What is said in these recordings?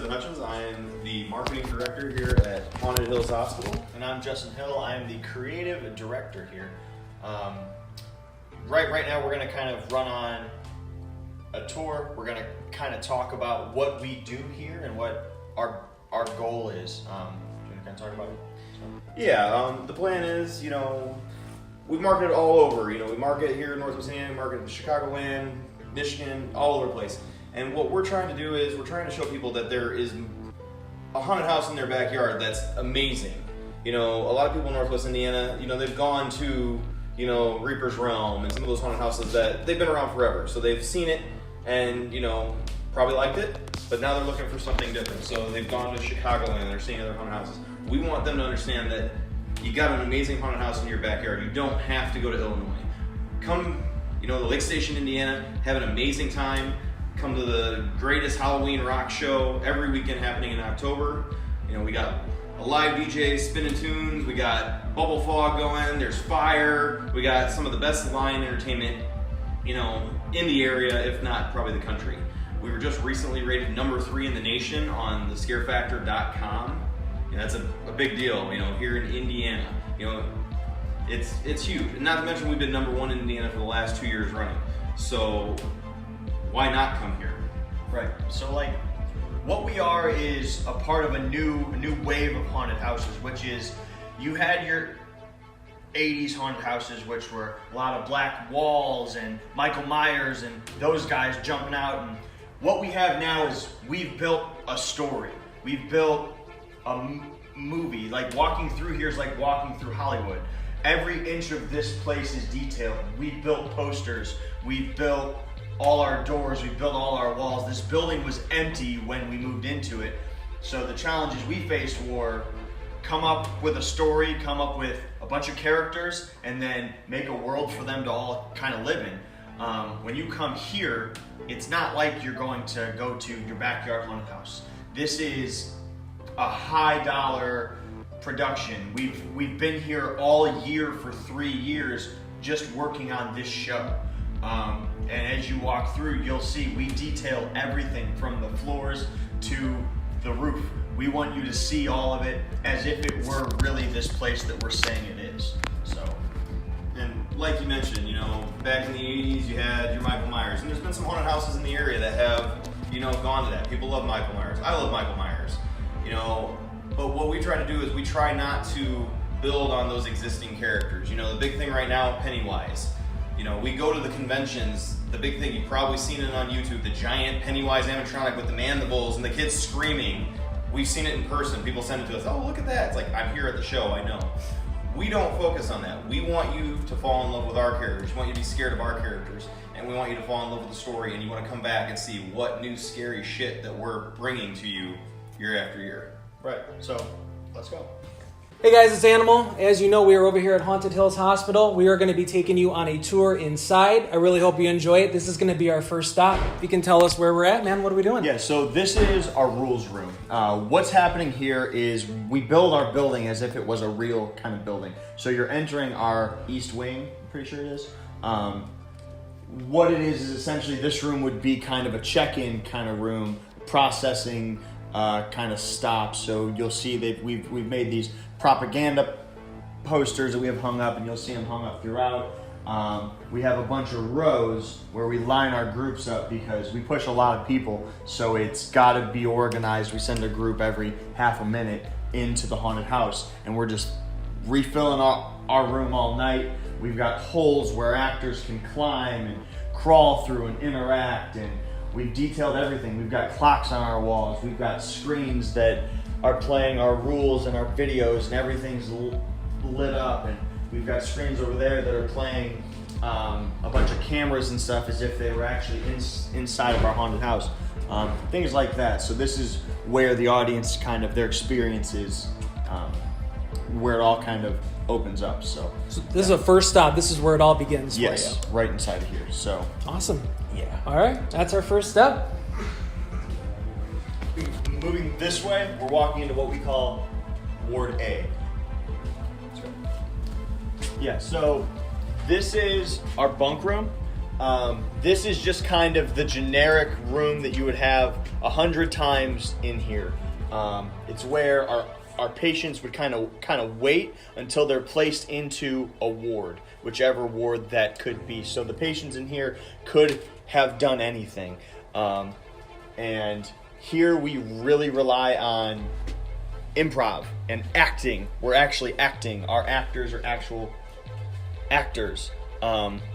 Justin Hutchins. I am the marketing director here at Haunted Hills Hospital. And I'm Justin Hill. I am the creative director here. Right now we're going to kind of run on a tour. We're going to kind of talk about what we do here and what our goal is. Do you want to kind of talk about it? Yeah, the plan is, we market all over. We market here in Northwest Indiana, we market in Chicagoland, Michigan, all over the place. And what we're trying to do is we're trying to show people that there is a haunted house in their backyard that's amazing. A lot of people in Northwest Indiana, they've gone to, Reaper's Realm and some of those haunted houses that they've been around forever. So they've seen it and, probably liked it, but now they're looking for something different. So they've gone to Chicagoland and they're seeing other haunted houses. We want them to understand that you got an amazing haunted house in your backyard. You don't have to go to Illinois. Come, to Lake Station, Indiana, have an amazing time. Come to the greatest Halloween rock show every weekend happening in October. We got a live DJ spinning tunes. We got bubble fog going. There's fire. We got some of the best line entertainment, in the area, if not probably the country. We were just recently rated number 3 in the nation on the scarefactor.com. That's a big deal, here in Indiana. It's huge. And not to mention we've been number 1 in Indiana for the last 2 years running. So why not come here? Right. So what we are is a part of a new wave of haunted houses, which is you had your 80s haunted houses, which were a lot of black walls and Michael Myers and those guys jumping out. And what we have now is we've built a story. We've built a movie. Like walking through here is like walking through Hollywood. Every inch of this place is detailed. We've built posters. We've built all our doors. We've built all our walls. This building was empty when we moved into it. So the challenges we faced were come up with a story, come up with a bunch of characters, and then make a world for them to all kind of live in. When you come here, it's not like you're going to go to your backyard haunted house. This is a high dollar production. We've been here all year for 3 years just working on this show. And as you walk through, you'll see we detail everything from the floors to the roof. We want you to see all of it as if it were really this place that we're saying it is. So, and like you mentioned, back in the 80s you had your Michael Myers, and there's been some haunted houses in the area that have, gone to that. People love Michael Myers. I love Michael Myers. But what we try to do is we try not to build on those existing characters. The big thing right now, Pennywise. We go to the conventions, the big thing, you've probably seen it on YouTube, the giant Pennywise animatronic with the mandibles and the kids screaming. We've seen it in person. People send it to us, oh, look at that. It's like, I'm here at the show, I know. We don't focus on that. We want you to fall in love with our characters. We want you to be scared of our characters. And we want you to fall in love with the story, and you want to come back and see what new scary shit that we're bringing to you year after year. right. So let's go. Hey guys, it's Animal. As you know, we are over here at Haunted Hills Hospital. We are going to be taking you on a tour inside. I really hope you enjoy it. This is going to be our first stop. If you can tell us where we're at, man, what are we doing? Yeah, so this is our rules room. What's happening here is we build our building as if it was a real kind of building. So you're entering our east wing, I'm pretty sure it is. What it is essentially this room would be kind of a check-in kind of room, processing kind of stop. So you'll see that we've made these propaganda posters that we have hung up, and you'll see them hung up throughout. We have a bunch of rows where we line our groups up because we push a lot of people, so it's got to be organized. We send a group every half a minute into the haunted house, and we're just refilling our room all night. We've got holes where actors can climb and crawl through and interact, and we've detailed everything. We've got clocks on our walls. We've got screens that are playing our rules and our videos, and everything's lit up, and we've got screens over there that are playing a bunch of cameras and stuff as if they were actually inside of our haunted house. Things like that. So this is where the audience kind of, their experience is, where it all kind of opens up. So this is a first stop. This is where it all begins. Yes, for you. right inside of here. So awesome. Yeah. All right, that's our first step. Moving this way, we're walking into what we call Ward A. Yeah, so this is our bunk room. This is just kind of the generic room that you would have 100 times in here. It's where our patients would kind of wait until they're placed into a ward, whichever ward that could be. So the patients in here could have done anything. And here we really rely on improv and acting. We're actually acting. Our actors are actual actors.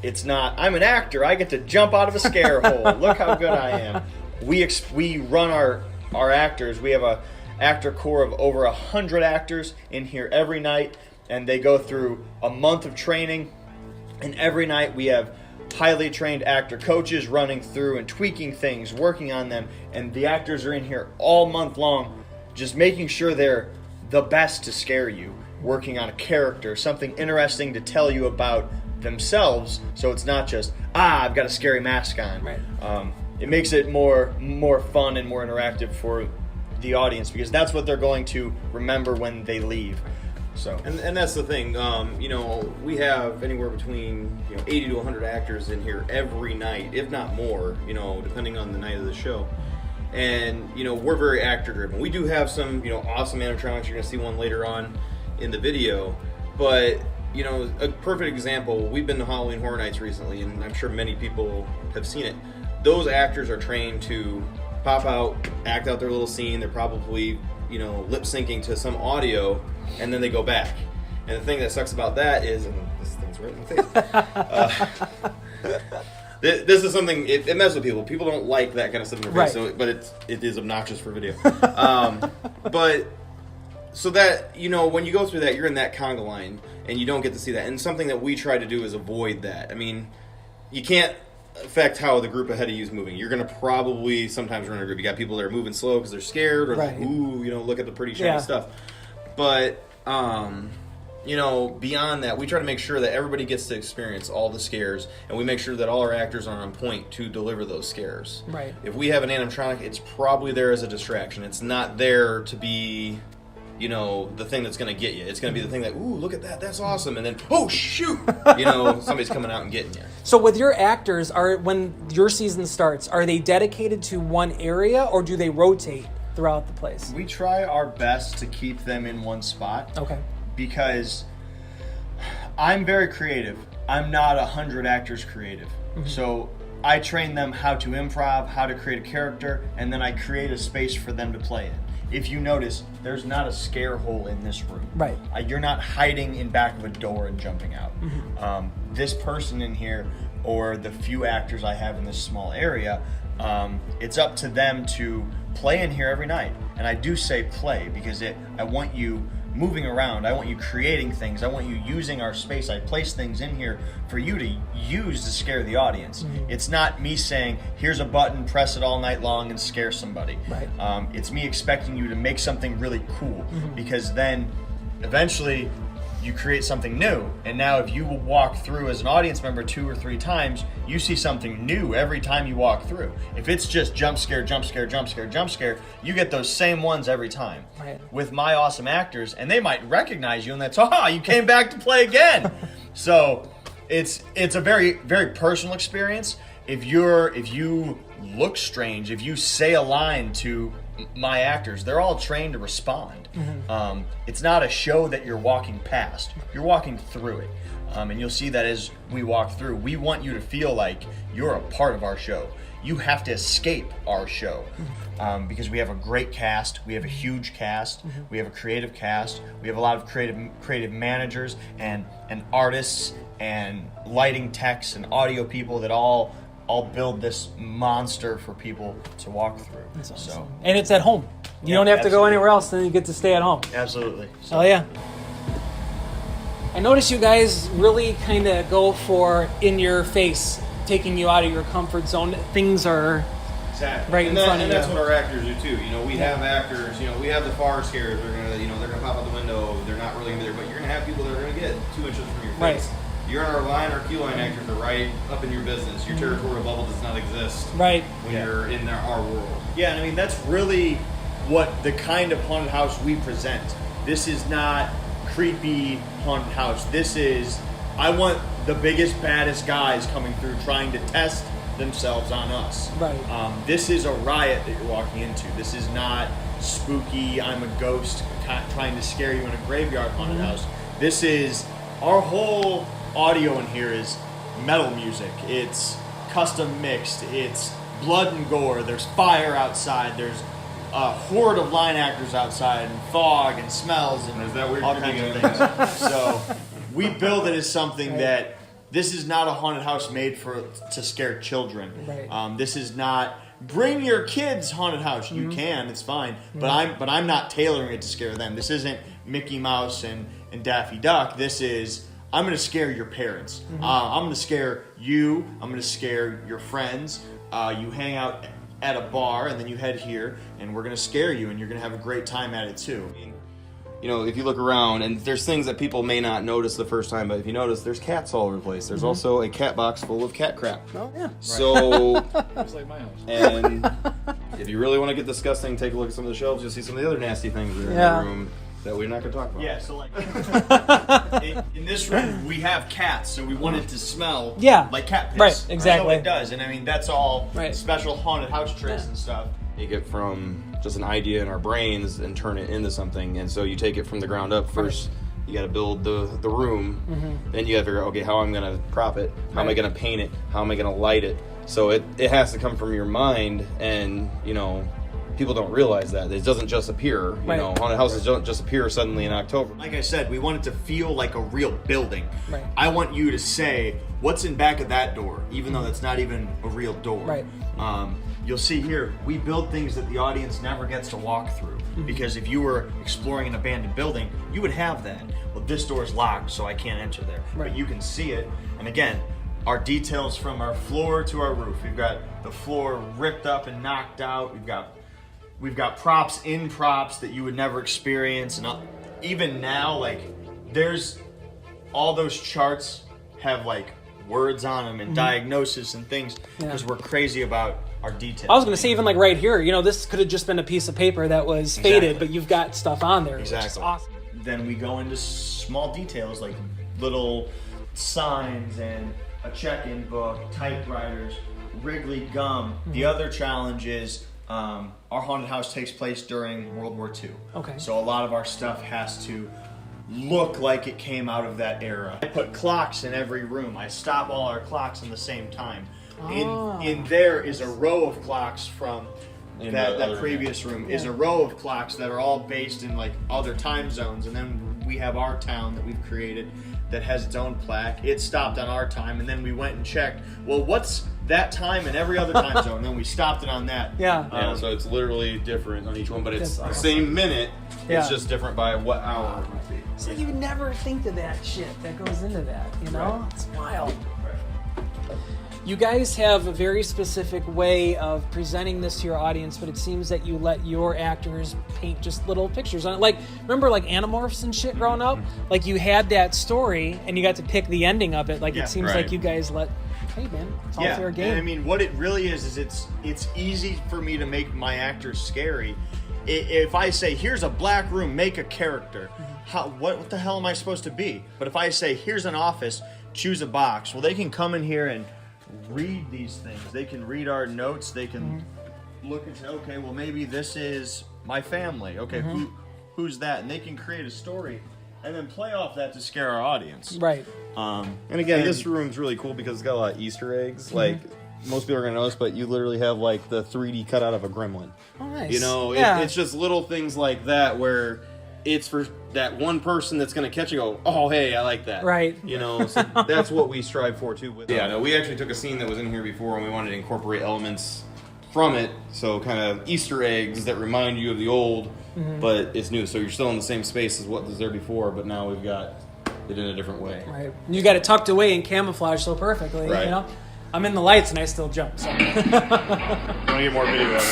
It's not, I'm an actor, I get to jump out of a scare hole. Look how good I am. We run our actors. We have a actor core of over 100 actors in here every night, and they go through a month of training. And every night we have highly trained actor coaches running through and tweaking things, working on them, and the actors are in here all month long, just making sure they're the best to scare you, working on a character, something interesting to tell you about themselves, so it's not just, I've got a scary mask on. Right. It makes it more fun and more interactive for the audience, because that's what they're going to remember when they leave. So And that's the thing, we have anywhere between 80 to 100 actors in here every night, if not more, depending on the night of the show. And we're very actor driven. We do have some awesome animatronics. You're gonna see one later on in the video, but a perfect example. We've been to Halloween Horror Nights recently, and I'm sure many people have seen it. Those actors are trained to pop out, act out their little scene. They're probably lip syncing to some audio, and then they go back. And the thing that sucks about that is, and this thing's right in the face. This is something, it messes with people. People don't like that kind of stuff in their face, Right. so, but it is obnoxious for video. But so that, when you go through that, you're in that conga line, and you don't get to see that. And something that we try to do is avoid that. I mean, you can't affect how the group ahead of you is moving. You're going to probably sometimes run a group. You got people that are moving slow because they're scared, or Right. like, ooh, look at the pretty shiny Yeah. stuff. But, beyond that, we try to make sure that everybody gets to experience all the scares, and we make sure that all our actors are on point to deliver those scares. Right. If we have an animatronic, it's probably there as a distraction. It's not there to be, the thing that's going to get you. It's going to be the thing that, ooh, look at that, that's awesome, and then, oh, shoot, somebody's coming out and getting you. So with your actors, when your season starts, are they dedicated to one area, or do they rotate throughout the place? we try our best to keep them in one spot. Okay. Because I'm very creative. I'm not 100 actors creative. So I train them how to improv, how to create a character, and then I create a space for them to play in. If you notice, there's not a scare hole in this room. Right. You're not hiding in back of a door and jumping out. This person in here, or the few actors I have in this small area, it's up to them to play in here every night. And I do say play because I want you moving around. I want you creating things. I want you using our space. I place things in here for you to use to scare the audience. It's not me saying, here's a button, press it all night long and scare somebody. Right. It's me expecting you to make something really cool, because then eventually you create something new. And now if you walk through as an audience member 2 or 3 times, you see something new every time you walk through. If it's just jump scare, jump scare, jump scare, jump scare, you get those same ones every time. Right. With my awesome actors, and they might recognize you, and that's, you came back to play again. So it's a very, very personal experience. If you look strange, if you say a line to my actors, they're all trained to respond. It's not a show that you're walking past. You're walking through it. And you'll see that as we walk through. We want you to feel like you're a part of our show. You have to escape our show. Because we have a great cast. We have a huge cast. We have a creative cast. We have a lot of creative managers and artists and lighting techs and audio people that all build this monster for people to walk through. That's awesome. So, And it's at home. You don't have to go anywhere else, then you get to stay at home. absolutely. So, Oh, yeah. I notice you guys really kind of go for in your face, taking you out of your comfort zone. Things are Exactly. right in front of and you. that's what our actors do too. We have actors. We have the far scares. They're gonna pop out the window. They're not really gonna be there, but you're gonna have people that are gonna get 2 inches from your face. Right. You're in our line. Our key line actors are right up in your business. Your territorial bubble does not exist right. when you're in our world. Yeah, and I mean, that's really what the kind of haunted house we present. This is not creepy haunted house. This is I want the biggest, baddest guys coming through trying to test themselves on us. Right. This is a riot that you're walking into. This is not spooky, I'm a ghost trying to scare you in a graveyard haunted house. This is, our whole audio in here is metal music. It's custom mixed. It's blood and gore. There's fire outside. There's a horde of line actors outside, and fog and smells and There's that weird all kinds of things. So we build it as something that this is not a haunted house made to scare children. Right. This is not bring your kids haunted house. You can, it's fine. But I'm not tailoring it to scare them. This isn't Mickey Mouse and Daffy Duck. This is, I'm going to scare your parents. I'm going to scare you. I'm going to scare your friends. You hang out at a bar and then you head here and we're going to scare you and you're going to have a great time at it too. You know, if you look around, and there's things that people may not notice the first time, but if you notice, there's cats all over the place. There's also a cat box full of cat crap. Oh, yeah. So, It's like my house. and if you really want to get disgusting, take a look at some of the shelves. You'll see some of the other nasty things that are in the room that we're not going to talk about. Yeah, so like in this room we have cats, so we want it to smell like cat piss. Right, exactly. So it does, and I mean that's all special haunted house tricks and stuff. Take it from just an idea in our brains and turn it into something. And so you take it from the ground up. First, you got to build the room. Then you got to figure out, okay, how I'm going to prop it. How am I going to paint it? How am I going to light it? So it has to come from your mind. And, you know, people don't realize that. It doesn't just appear. You know, haunted houses don't just appear suddenly in October. Like I said, we want it to feel like a real building. Right. I want you to say, what's in back of that door? Even though that's not even a real door. Right. You'll see here, we build things that the audience never gets to walk through. Because if you were exploring an abandoned building, you would have that. Well, this door is locked, so I can't enter there. But you can see it. And again, our details from our floor to our roof. We've got the floor ripped up and knocked out. We've got props in props that you would never experience. And even now, like, there's all those charts have like words on them and diagnosis and things because we're crazy about our details. I was going to say, even like right here, you know, this could have just been a piece of paper that was faded, but you've got stuff on there. Exactly. Which is awesome. Then we go into small details like little signs and a check-in book, typewriters, Wrigley gum. The other challenge is our haunted house takes place during World War II. Okay. So a lot of our stuff has to look like it came out of that era. I put clocks in every room. I stop all our clocks in the same time. In there is a row of clocks from that previous room is a row of clocks that are all based in like other time zones, and then we have our town that we've created that has its own plaque. It stopped on our time, and then we went and checked, well, what's that time in every other time zone? And then we stopped it on that. So it's literally different on each one, but it's the same minute. It's just different by what hour it might be. So you never think of that shit that goes into that, you know? It's wild. You guys have a very specific way of presenting this to your audience, but it seems that you let your actors paint just little pictures on it. Like, remember like Animorphs and shit growing up? Like you had that story and you got to pick the ending of it. Like it seems like you guys let, hey man, it's all fair game. And I mean, what it really is it's easy for me to make my actors scary. If I say, here's a black room, make a character, what the hell am I supposed to be? But if I say, here's an office, choose a box, well, they can come in here and read these things. They can read our notes. They can look and say, okay, well, maybe this is my family. Okay, who's that? And they can create a story and then play off that to scare our audience. Right. And again, this room's really cool because it's got a lot of Easter eggs. Like, most people are going to notice, but you literally have, like, the 3D cutout of a gremlin. Oh, nice. You know, it's just little things like that where it's for that one person that's going to catch you go, oh, hey, I like that. Right. You know, so that's what we strive for, too. We actually took a scene that was in here before, and we wanted to incorporate elements from it, so kind of Easter eggs that remind you of the old, but it's new. So you're still in the same space as what was there before, but now we've got it in a different way. Right. You got it tucked away and camouflaged so perfectly, you know? I'm in the lights and I still jump, so. Want to get more video of it?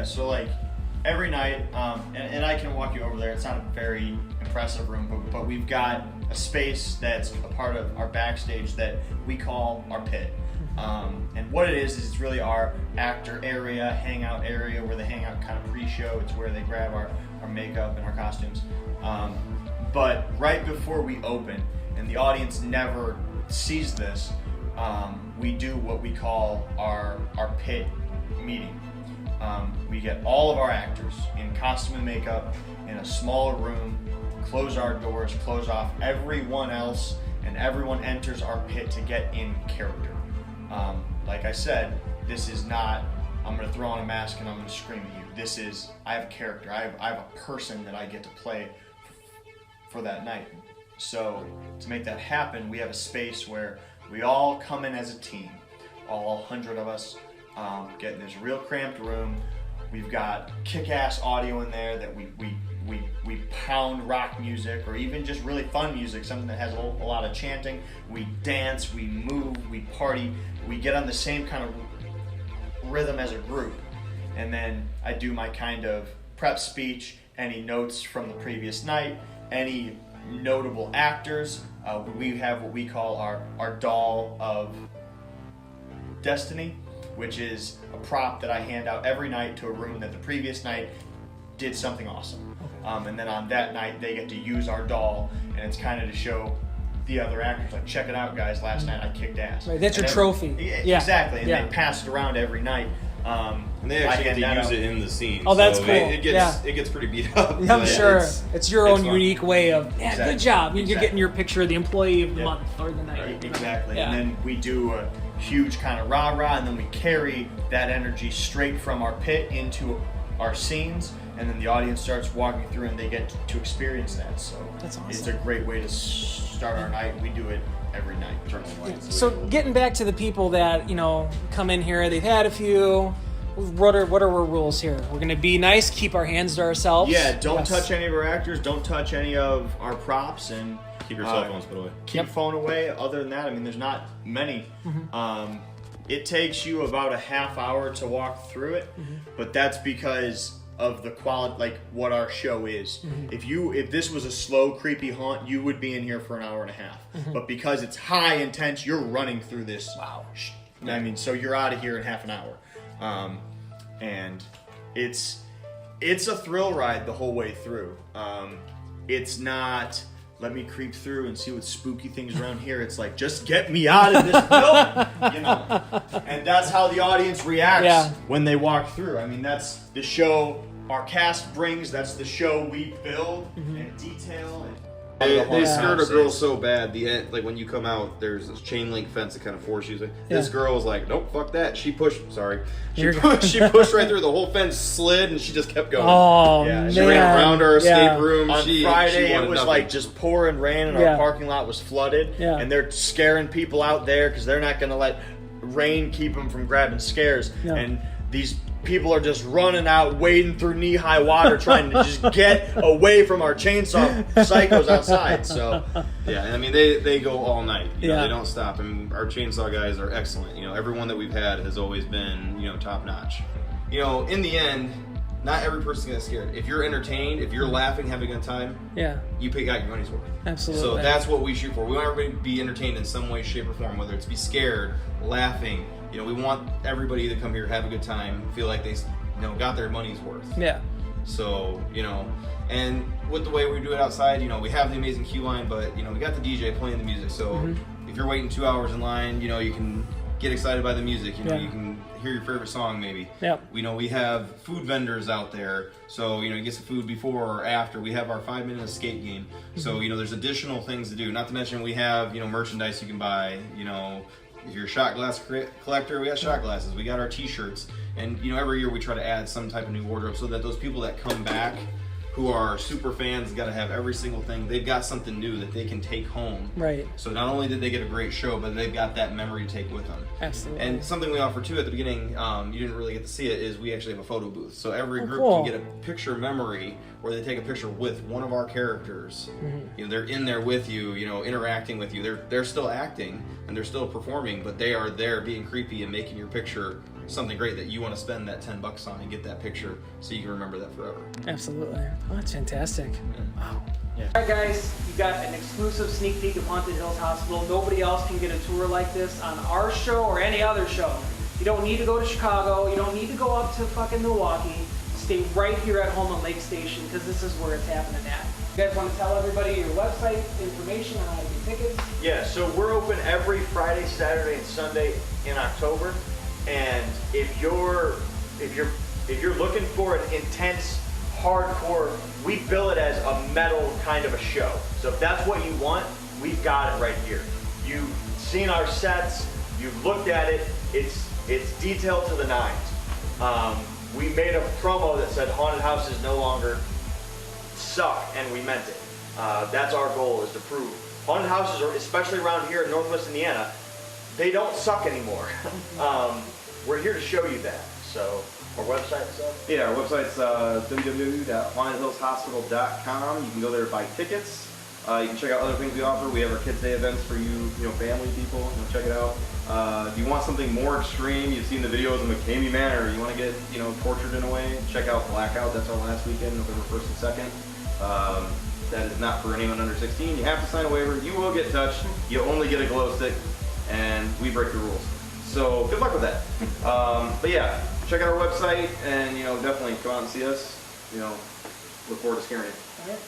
So like every night, and I can walk you over there. It's not a very impressive room, but we've got a space that's a part of our backstage that we call our pit. And what it is it's really our actor area, hangout area, where they hang out kind of pre-show. It's where they grab our makeup and our costumes. But right before we open, and the audience never sees this, we do what we call our pit meeting. We get all of our actors in costume and makeup in a smaller room, close our doors, close off everyone else, and everyone enters our pit to get in character. Like I said, this is not, I'm going to throw on a mask and I'm going to scream at you. This is, I have a character. I have a person that I get to play for that night. So to make that happen, we have a space where we all come in as a team. All 100 of us get in this real cramped room. We've got kick-ass audio in there that we pound rock music, or even just really fun music, something that has a lot of chanting. We dance, we move, we party. We get on the same kind of rhythm as a group. And then I do my kind of prep speech, any notes from the previous night, any notable actors. We have what we call our doll of destiny, which is a prop that I hand out every night to a room that the previous night did something awesome. And then on that night, they get to use our doll, and it's kind of to show the other actors, like, check it out, guys, last night I kicked ass. Right, that's your trophy. Yeah. Exactly, and they pass it around every night. And they actually get to use it in the scene. Oh, that's so cool. It gets pretty beat up. I'm sure. It's your own fun. unique way of, good job. You're Exactly. getting your picture of the employee of the month or the night. Right, exactly. Yeah. And then we do a huge kind of rah-rah, and then we carry that energy straight from our pit into our scenes, and then the audience starts walking through and they get to experience that. So That's awesome. It's a great way to start our night. We do it every night. So getting back to the people that, come in here, they've had a few. What are our rules here? We're going to be nice, keep our hands to ourselves. Yeah, don't touch any of our actors, don't touch any of our props, and Keep your cell phones put away. keep your phone away. Other than that, I mean, there's not many. It takes you about a half hour to walk through it, but that's because of the quality, like what our show is. If this was a slow, creepy haunt, you would be in here for an hour and a half. But because it's high intense, you're running through this. Wow. I mean, so you're out of here in half an hour. And it's a thrill ride the whole way through. It's not, let me creep through and see what spooky things around here. It's like, just get me out of this building, And that's how the audience reacts when they walk through. I mean, that's the show our cast brings. That's the show we build and detail. They scared a girl so bad. Like when you come out, there's this chain link fence that kind of forces you. This girl was like, "Nope, fuck that." She pushed. She pushed right through. The whole fence slid, and she just kept going. Oh, Yeah, man. She ran around our escape room. On she Friday, wanted it was nothing. like just pouring rain, and our parking lot was flooded. Yeah. And they're scaring people out there because they're not going to let rain keep them from grabbing scares. Yeah. And these people are just running out, wading through knee-high water, trying to just get away from our chainsaw psychos outside. So, yeah, and I mean they go all night. You know, Yeah. they don't stop. I mean, our chainsaw guys are excellent. Everyone that we've had has always been top notch. In the end, not every person gets scared. If you're entertained, if you're laughing, having a good time, you got your money's worth. Absolutely. So that's what we shoot for. We want everybody to be entertained in some way, shape, or form, whether it's be scared, laughing. We want everybody to come here, have a good time, feel like they, got their money's worth. Yeah. So, and with the way we do it outside, we have the amazing queue line, but, we got the DJ playing the music. So if you're waiting 2 hours in line, you can get excited by the music. You can hear your favorite song maybe. Yep. We have food vendors out there. So, you get some food before or after. We have our 5-minute escape game. So, there's additional things to do. Not to mention we have, merchandise you can buy, if you're a shot glass collector, we got shot glasses. We got our T-shirts, and every year we try to add some type of new wardrobe so that those people that come back, who are super fans, got to have every single thing. They've got something new that they can take home. Right. So not only did they get a great show, but they've got that memory to take with them. Absolutely. And something we offer too at the beginning, you didn't really get to see it, is we actually have a photo booth. So every group cool. can get a picture memory where they take a picture with one of our characters. They're in there with you, interacting with you. They're still acting and they're still performing, but they are there being creepy and making your picture something great that you want to spend that $10 on and get that picture so you can remember that forever. Absolutely. Oh, that's fantastic. Wow. Yeah. All right, guys, you got an exclusive sneak peek of Haunted Hills Hospital. Nobody else can get a tour like this on our show or any other show. You don't need to go to Chicago. You don't need to go up to fucking Milwaukee. Stay right here at home in Lake Station because this is where it's happening at. You guys want to tell everybody your website information on how to get tickets? Yeah, so we're open every Friday, Saturday, and Sunday in October. And if you're looking for an intense, hardcore, we bill it as a metal kind of a show. So if that's what you want, we've got it right here. You've seen our sets, you've looked at it, it's detailed to the nines. We made a promo that said haunted houses no longer suck, and we meant it. That's our goal, is to prove haunted houses, especially around here in Northwest Indiana, they don't suck anymore. We're here to show you that. So our website stuff? Yeah, our website's www.hauntedhillshospital.com. You can go there to buy tickets. You can check out other things we offer. We have our Kids Day events for you, family people. Check it out. If you want something more extreme, you've seen the videos of McCamey Manor. You want to get, tortured in a way. Check out Blackout. That's our last weekend, November 1st and 2nd. That is not for anyone under 16. You have to sign a waiver. You will get touched. You only get a glow stick, and we break the rules. So good luck with that. But yeah, check out our website, and definitely come out and see us. Look forward to scaring you. All right.